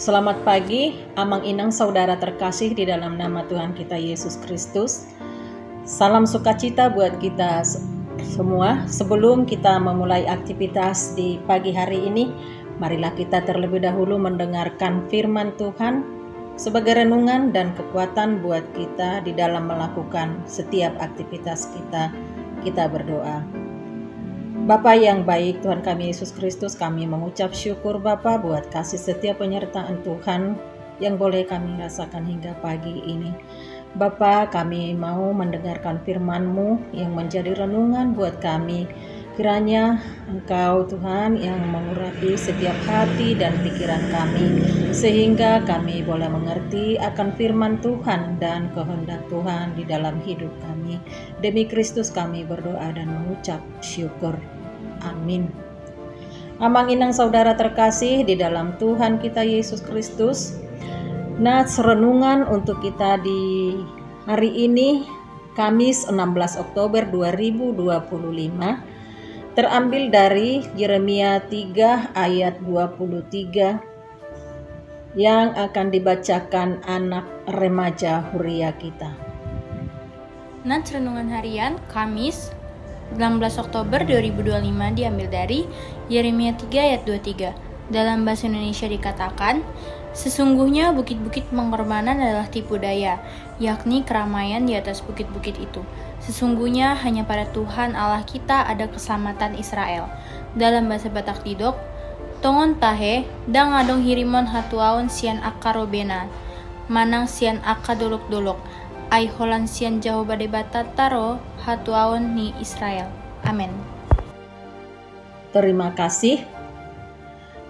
Selamat pagi, Amang Inang saudara terkasih di dalam nama Tuhan kita Yesus Kristus. Salam sukacita buat kita semua. Sebelum kita memulai aktivitas di pagi hari ini, marilah kita terlebih dahulu mendengarkan firman Tuhan sebagai renungan dan kekuatan buat kita di dalam melakukan setiap aktivitas kita. Kita berdoa. Bapa yang baik, Tuhan kami Yesus Kristus, kami mengucap syukur Bapa buat kasih setia penyertaan Tuhan yang boleh kami rasakan hingga pagi ini. Bapa, kami mau mendengarkan firman-Mu yang menjadi renungan buat kami. Kiranya Engkau Tuhan yang mengurapi setiap hati dan pikiran kami, sehingga kami boleh mengerti akan firman Tuhan dan kehendak Tuhan di dalam hidup kami. Demi Kristus kami berdoa dan mengucap syukur. Amin. Amang Inang saudara terkasih di dalam Tuhan kita Yesus Kristus. Nats renungan untuk kita di hari ini, Kamis 16 Oktober 2025. Terambil dari Yeremia 3 ayat 23 yang akan dibacakan anak remaja Huria kita. Nats renungan harian Kamis 16 Oktober 2025 diambil dari Yeremia 3 ayat 23. Dalam bahasa Indonesia dikatakan, sesungguhnya bukit-bukit pengorbanan adalah tipu daya, yakni keramaian di atas bukit-bukit itu. Sesungguhnya hanya pada Tuhan Allah kita ada keselamatan Israel. Dalam bahasa Batak Didok, tongon tahe, dang adong hirimon hatuaon sian akarobena, manang sian akadolok-dolok, ai holan sian jauh badai batataro hatuaon ni Israel. Amin. Terima kasih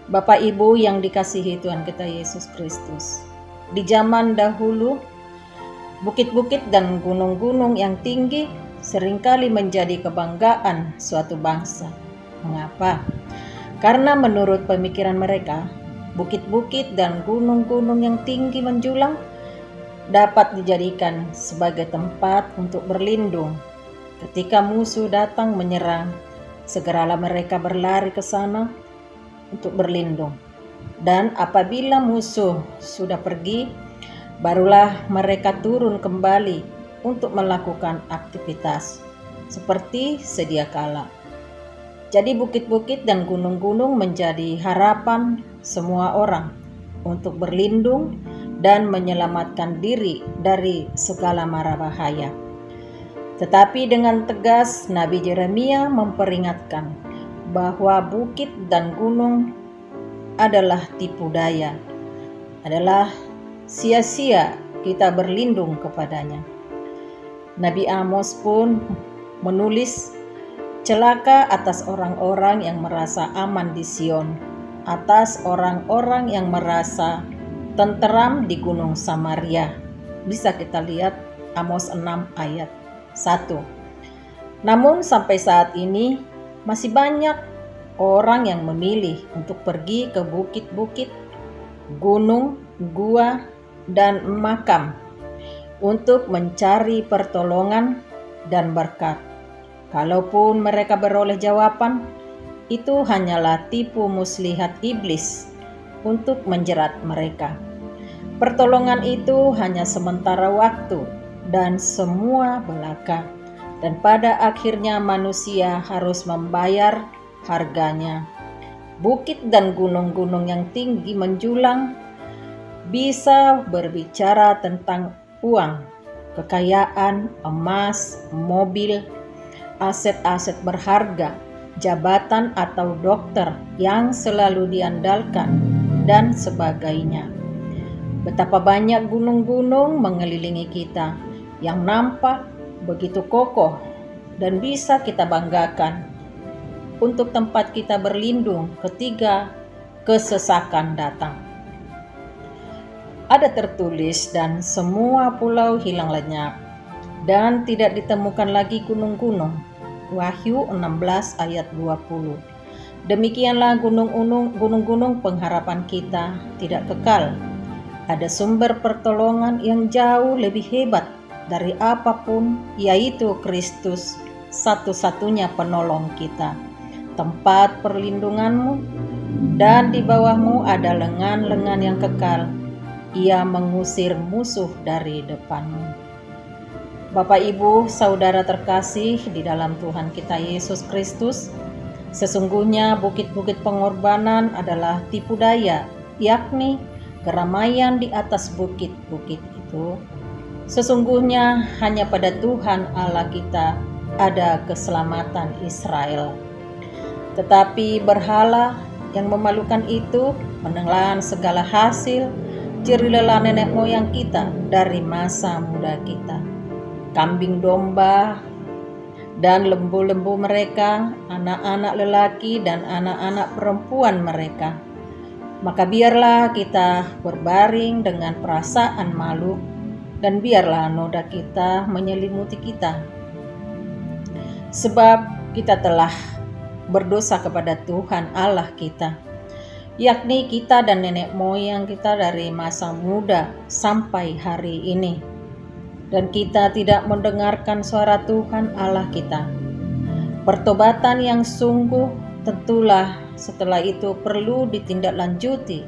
Bapak Ibu yang dikasihi Tuhan kita Yesus Kristus. Di zaman dahulu, bukit-bukit dan gunung-gunung yang tinggi seringkali menjadi kebanggaan suatu bangsa. Mengapa? Karena menurut pemikiran mereka, bukit-bukit dan gunung-gunung yang tinggi menjulang dapat dijadikan sebagai tempat untuk berlindung. Ketika musuh datang menyerang, segeralah mereka berlari ke sana untuk berlindung. Dan apabila musuh sudah pergi, barulah mereka turun kembali untuk melakukan aktivitas seperti sedia kala. Jadi bukit-bukit dan gunung-gunung menjadi harapan semua orang untuk berlindung dan menyelamatkan diri dari segala mara bahaya. Tetapi dengan tegas Nabi Yeremia memperingatkan bahwa bukit dan gunung adalah tipu daya, adalah sia-sia kita berlindung kepadanya. Nabi Amos pun menulis, celaka atas orang-orang yang merasa aman di Sion, atas orang-orang yang merasa tenteram di Gunung Samaria. Bisa kita lihat Amos 6 ayat 1. Namun sampai saat ini masih banyak orang yang memilih untuk pergi ke bukit-bukit, gunung, gua, dan makam untuk mencari pertolongan dan berkat. Kalaupun mereka beroleh jawaban, itu hanyalah tipu muslihat iblis untuk menjerat mereka. Pertolongan itu hanya sementara waktu dan semua belaka, dan pada akhirnya manusia harus membayar harganya. Bukit dan gunung-gunung yang tinggi menjulang bisa berbicara tentang uang, kekayaan, emas, mobil, aset-aset berharga, jabatan atau dokter yang selalu diandalkan, dan sebagainya. Betapa banyak gunung-gunung mengelilingi kita yang nampak begitu kokoh dan bisa kita banggakan untuk tempat kita berlindung ketika kesesakan datang. Ada tertulis, dan semua pulau hilang lenyap dan tidak ditemukan lagi gunung-gunung. Wahyu 16 ayat 20. Demikianlah gunung-gunung pengharapan kita tidak kekal. Ada sumber pertolongan yang jauh lebih hebat dari apapun, yaitu Kristus, satu-satunya penolong kita. Tempat perlindunganmu dan di bawahmu ada lengan-lengan yang kekal. Ia mengusir musuh dari depanmu. Bapak, Ibu, saudara terkasih di dalam Tuhan kita Yesus Kristus, sesungguhnya bukit-bukit pengorbanan adalah tipu daya, yakni keramaian di atas bukit-bukit itu. Sesungguhnya hanya pada Tuhan Allah kita ada keselamatan Israel. Tetapi berhala yang memalukan itu menelan segala hasil jerih-lelah nenek moyang kita dari masa muda kita. Kambing domba dan lembu-lembu mereka, anak-anak lelaki dan anak-anak perempuan mereka. Maka biarlah kita berbaring dengan perasaan malu, dan biarlah noda kita menyelimuti kita. Sebab kita telah berdosa kepada Tuhan Allah kita, yakni kita dan nenek moyang kita dari masa muda sampai hari ini. Dan kita tidak mendengarkan suara Tuhan Allah kita. Pertobatan yang sungguh tentulah setelah itu perlu ditindaklanjuti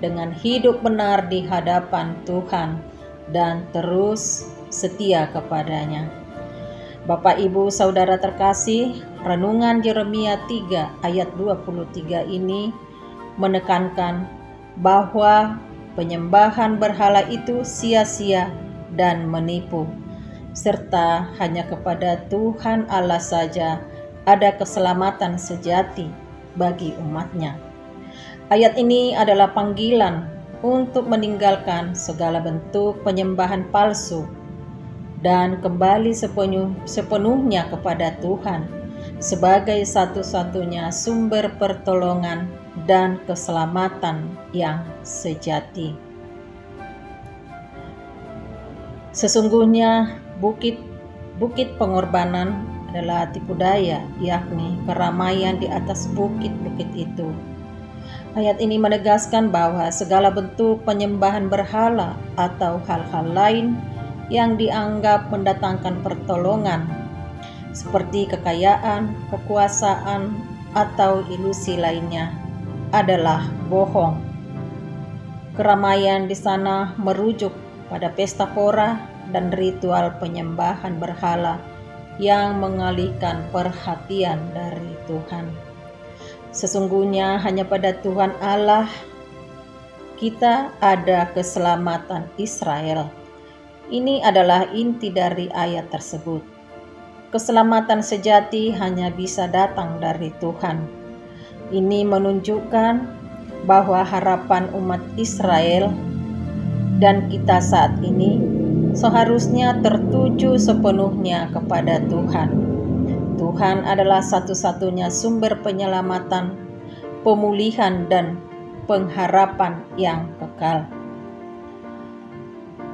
dengan hidup benar di hadapan Tuhan dan terus setia kepadanya. Bapak, Ibu, saudara terkasih, renungan Yeremia 3 ayat 23 ini menekankan bahwa penyembahan berhala itu sia-sia dan menipu, serta hanya kepada Tuhan Allah saja ada keselamatan sejati bagi umatnya. Ayat ini adalah panggilan untuk meninggalkan segala bentuk penyembahan palsu dan kembali sepenuhnya kepada Tuhan sebagai satu-satunya sumber pertolongan dan keselamatan yang sejati. Sesungguhnya bukit pengorbanan adalah tipu daya, yakni keramaian di atas bukit-bukit itu. Ayat ini menegaskan bahwa segala bentuk penyembahan berhala atau hal-hal lain yang dianggap mendatangkan pertolongan, seperti kekayaan, kekuasaan, atau ilusi lainnya, adalah bohong. Keramaian di sana merujuk pada pesta pora dan ritual penyembahan berhala yang mengalihkan perhatian dari Tuhan. Sesungguhnya hanya pada Tuhan Allah kita ada keselamatan Israel. Ini adalah inti dari ayat tersebut. Keselamatan sejati hanya bisa datang dari Tuhan. Ini menunjukkan bahwa harapan umat Israel dan kita saat ini seharusnya tertuju sepenuhnya kepada Tuhan. Tuhan adalah satu-satunya sumber penyelamatan, pemulihan, dan pengharapan yang kekal.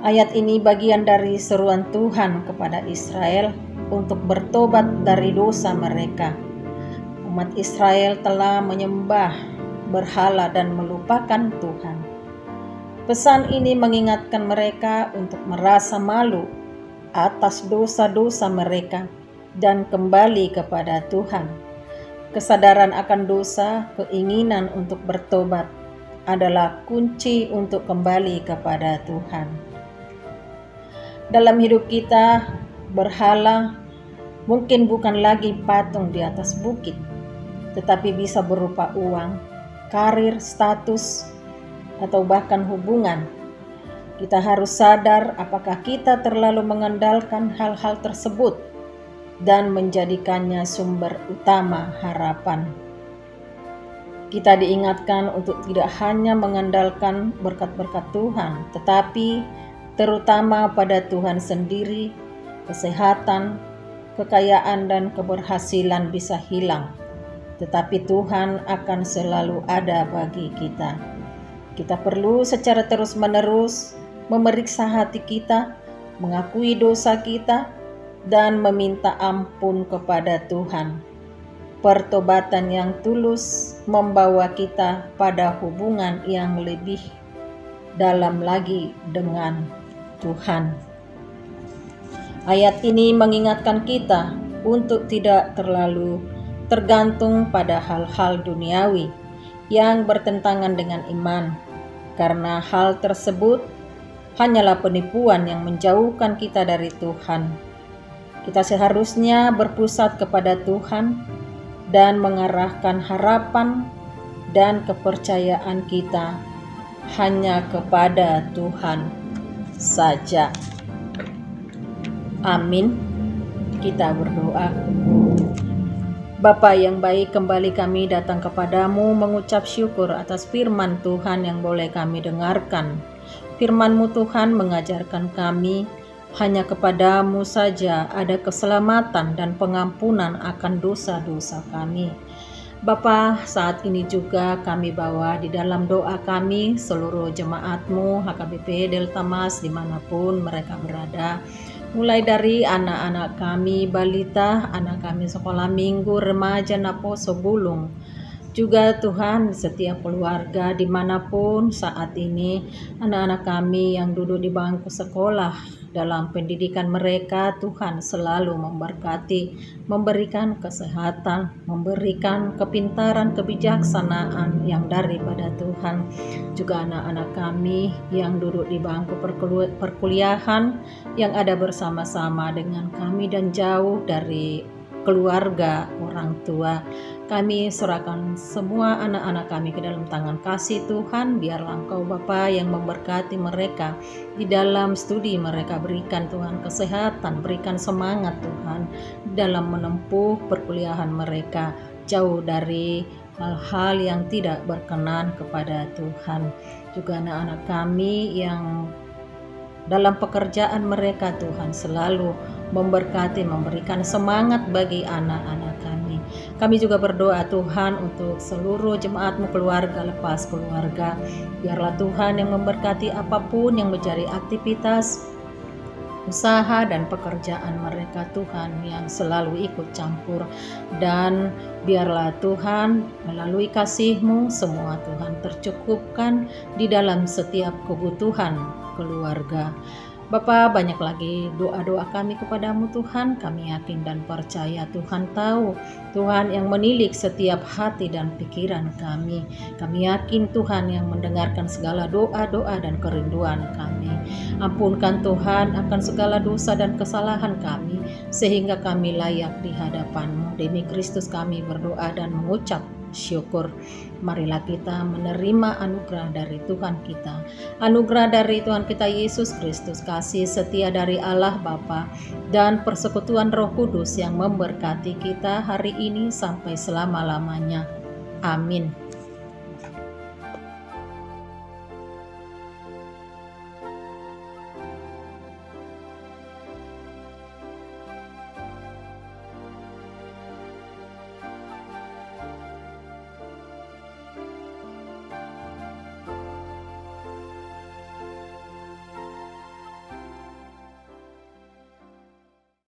Ayat ini bagian dari seruan Tuhan kepada Israel untuk bertobat dari dosa mereka. Umat Israel telah menyembah berhala dan melupakan Tuhan. Pesan ini mengingatkan mereka untuk merasa malu atas dosa-dosa mereka dan kembali kepada Tuhan. Kesadaran akan dosa, keinginan untuk bertobat adalah kunci untuk kembali kepada Tuhan. Dalam hidup kita, berhala mungkin bukan lagi patung di atas bukit, tetapi bisa berupa uang, karir, status, atau bahkan hubungan. Kita harus sadar apakah kita terlalu mengandalkan hal-hal tersebut dan menjadikannya sumber utama harapan. Kita diingatkan untuk tidak hanya mengandalkan berkat-berkat Tuhan, tetapi terutama pada Tuhan sendiri. Kesehatan, kekayaan, dan keberhasilan bisa hilang, tetapi Tuhan akan selalu ada bagi kita. Kita perlu secara terus-menerus memeriksa hati kita, mengakui dosa kita, dan meminta ampun kepada Tuhan. Pertobatan yang tulus membawa kita pada hubungan yang lebih dalam lagi dengan Tuhan. Ayat ini mengingatkan kita untuk tidak terlalu tergantung pada hal-hal duniawi yang bertentangan dengan iman. Karena hal tersebut hanyalah penipuan yang menjauhkan kita dari Tuhan. Kita seharusnya berpusat kepada Tuhan dan mengarahkan harapan dan kepercayaan kita hanya kepada Tuhan saja. Amin. Kita berdoa. Bapa yang baik, kembali kami datang kepadamu mengucap syukur atas firman Tuhan yang boleh kami dengarkan. Firman-Mu Tuhan mengajarkan kami hanya kepadamu saja ada keselamatan dan pengampunan akan dosa-dosa kami. Bapa, saat ini juga kami bawa di dalam doa kami seluruh jemaat-Mu HKBP Delta Mas dimanapun mereka berada. Mulai dari anak-anak kami balita, anak kami sekolah minggu, remaja, naposo, bulung. Juga Tuhan setiap keluarga dimanapun saat ini anak-anak kami yang duduk di bangku sekolah dalam pendidikan mereka, Tuhan selalu memberkati, memberikan kesehatan, memberikan kepintaran, kebijaksanaan yang daripada Tuhan. Juga anak-anak kami yang duduk di bangku perkuliahan yang ada bersama-sama dengan kami dan jauh dari keluarga orang tua. Kami serahkan semua anak-anak kami ke dalam tangan kasih Tuhan. Biarlah Engkau Bapa yang memberkati mereka di dalam studi mereka. Berikan Tuhan kesehatan, berikan semangat Tuhan dalam menempuh perkuliahan mereka, jauh dari hal-hal yang tidak berkenan kepada Tuhan. Juga anak-anak kami yang dalam pekerjaan mereka Tuhan selalu memberkati, memberikan semangat bagi anak-anak kami. Kami juga berdoa Tuhan untuk seluruh jemaat-Mu keluarga lepas keluarga. Biarlah Tuhan yang memberkati apapun yang menjadi aktivitas usaha dan pekerjaan mereka Tuhan yang selalu ikut campur. Dan biarlah Tuhan melalui kasih-Mu semua Tuhan tercukupkan di dalam setiap kebutuhan keluarga. Bapa, banyak lagi doa-doa kami kepadamu Tuhan. Kami yakin dan percaya Tuhan tahu, Tuhan yang menilik setiap hati dan pikiran kami. Kami yakin Tuhan yang mendengarkan segala doa-doa dan kerinduan kami. Ampunkan Tuhan akan segala dosa dan kesalahan kami, sehingga kami layak di hadapan-Mu. Demi Kristus kami berdoa dan mengucap syukur. Marilah kita menerima anugerah dari Tuhan kita, anugerah dari Tuhan kita Yesus Kristus, kasih setia dari Allah Bapa, dan persekutuan Roh Kudus yang memberkati kita hari ini sampai selama-lamanya. Amin.